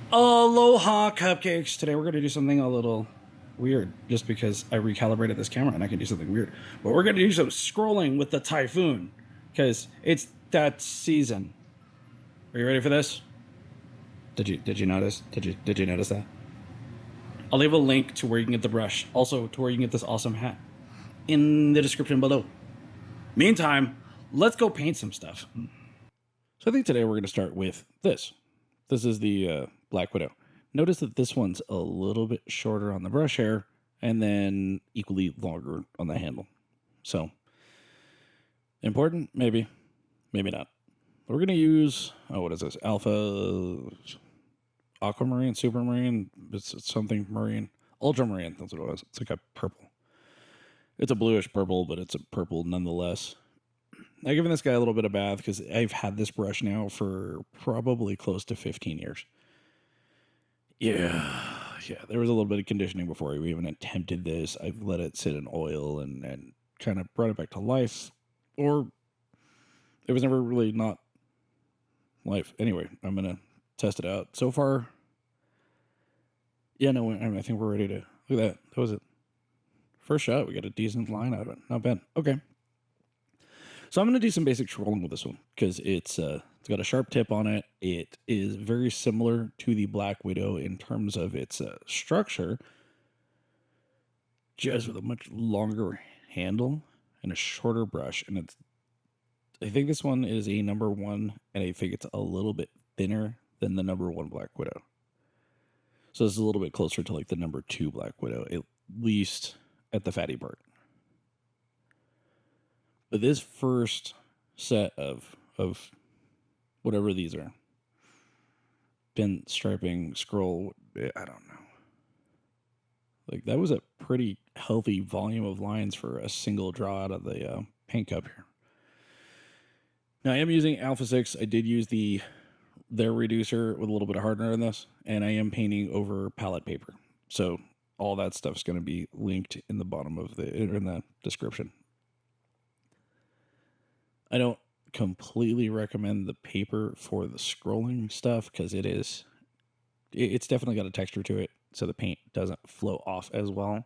Aloha cupcakes! Today we're going to do something a little weird just because I recalibrated this camera and I can do something weird. But we're going to do some scrolling with the typhoon because it's that season. Are you ready for this? Did you notice? Did you notice that? I'll leave a link to where you can get the brush, also to where you can get this awesome hat in the description below. Meantime, let's go paint some stuff. So I think today we're going to start with this. This is the Black Widow. Notice that this one's a little bit shorter on the brush hair and then equally longer on the handle. So, important? Maybe. Maybe not. We're going to use, what is this? Alpha Aquamarine, Supermarine, it's something marine. Ultramarine, that's what it was. It's like a purple. It's a bluish purple, but it's a purple nonetheless. I've given this guy a little bit of bath because I've had this brush now for probably close to 15 years. Yeah, there was a little bit of conditioning before we even attempted this. I've let it sit in oil and kind of brought it back to life. Or it was never really not life. Anyway, I'm going to test it out. So far, yeah, no, I think we're ready to... Look at that. That was it. First shot, we got a decent line out of it. Not bad. Okay. So I'm going to do some basic trolling with this one because it's got a sharp tip on it. It is very similar to the Black Widow in terms of its structure, just with a much longer handle and a shorter brush. And I think this one is a number 1, and I think it's a little bit thinner than the number 1 Black Widow. So this is a little bit closer to like the number 2 Black Widow, at least at the fatty part. But this first set of whatever these are, pinstriping, scroll, I don't know. Like, that was a pretty healthy volume of lines for a single draw out of the paint cup here. Now, I am using Alpha 6. I did use their reducer with a little bit of hardener in this, and I am painting over palette paper. So all that stuff's going to be linked in the bottom of in the description. I don't completely recommend the paper for the scrolling stuff because it's definitely got a texture to it, so the paint doesn't flow off as well.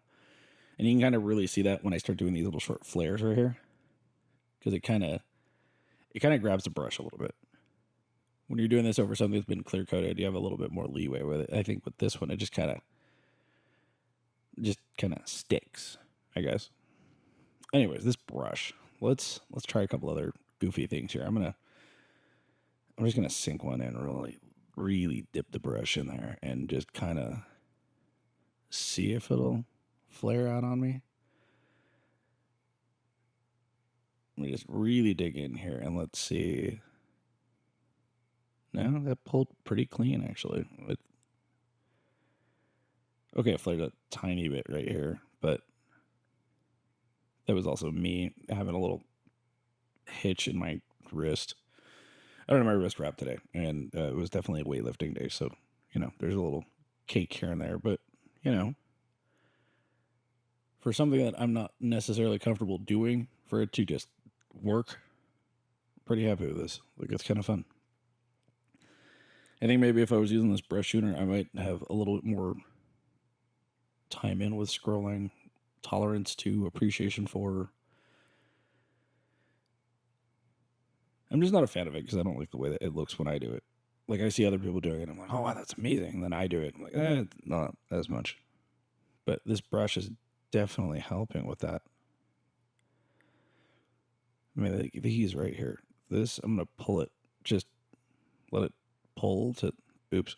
And you can kind of really see that when I start doing these little short flares right here, because it kind of grabs the brush a little bit. When you're doing this over something that's been clear coated, you have a little bit more leeway with it. I think with this one, it just kind of sticks, I guess. Anyways, this brush. Let's try a couple other goofy things here. I'm just gonna sink one in, really dip the brush in there and just kind of see if it'll flare out on me. Let me just really dig in here and let's see. No, that pulled pretty clean actually. Okay, it flared a tiny bit right here, but that was also me having a little hitch in my wrist. I don't have my wrist wrap today, and it was definitely a weightlifting day, so, there's a little cake here and there, but, for something that I'm not necessarily comfortable doing, for it to just work, pretty happy with this. Like, it's kind of fun. I think maybe if I was using this brush sooner, I might have a little bit more time in with scrolling, tolerance to, appreciation for. I'm just not a fan of it because I don't like the way that it looks when I do it. Like, I see other people doing it, I'm like, oh, wow, that's amazing. And then I do it, I'm like, not as much. But this brush is definitely helping with that. I mean, like, these right here. This, I'm going to pull it, just let it pull to, oops.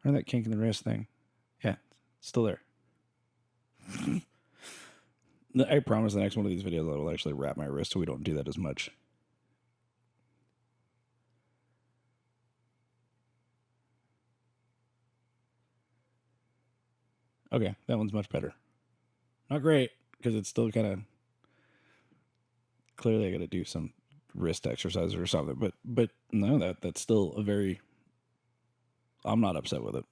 Remember that kink in the wrist thing? Yeah, it's still there. I promise the next one of these videos I will actually wrap my wrist so we don't do that as much. Okay, that one's much better. Not great, because it's still kind of... Clearly I got to do some wrist exercises or something, but no, that's still a very... I'm not upset with it.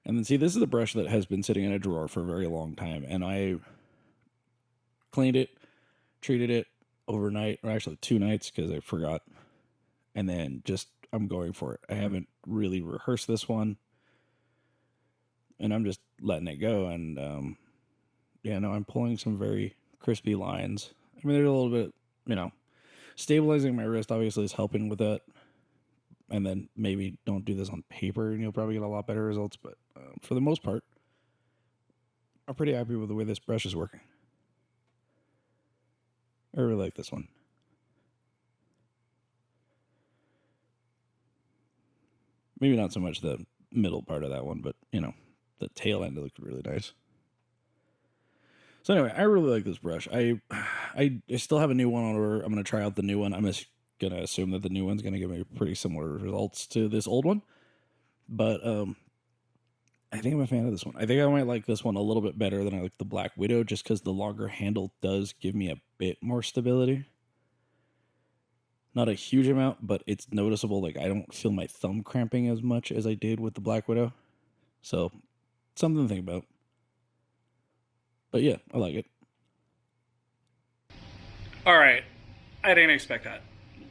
And then see, this is a brush that has been sitting in a drawer for a very long time, and I cleaned it, treated it overnight, or actually 2 nights, because I forgot. and then just I'm going for it. I haven't really rehearsed this one, and I'm just letting it go. And yeah, no, I'm pulling some very crispy lines. I mean, there's a little bit, stabilizing my wrist obviously is helping with that. And then maybe don't do this on paper, and you'll probably get a lot better results. But for the most part, I'm pretty happy with the way this brush is working. I really like this one. Maybe not so much the middle part of that one, but, the tail end looked really nice. So anyway, I really like this brush. I still have a new one on order. I'm going to try out the new one. I'm just going to assume that the new one's going to give me pretty similar results to this old one. But I think I'm a fan of this one. I think I might like this one a little bit better than I like the Black Widow, just because the longer handle does give me a bit more stability. Not a huge amount, but it's noticeable. Like, I don't feel my thumb cramping as much as I did with the Black Widow. So, something to think about. But yeah, I like it. All right. I didn't expect that.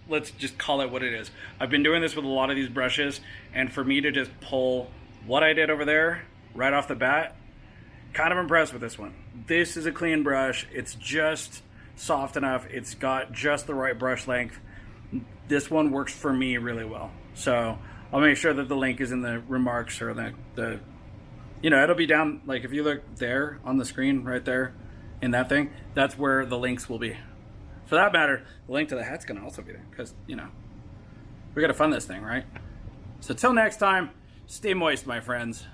Let's just call it what it is. I've been doing this with a lot of these brushes, and for me to just pull what I did over there right off the bat, kind of impressed with this one. This is a clean brush. It's just soft enough. It's got just the right brush length. This one works for me really well. So I'll make sure that the link is in the remarks, or the it'll be down, like if you look there on the screen right there in that thing, that's where the links will be. For that matter, the link to the hat's gonna also be there, because, we gotta fund this thing, right? So till next time, stay moist, my friends.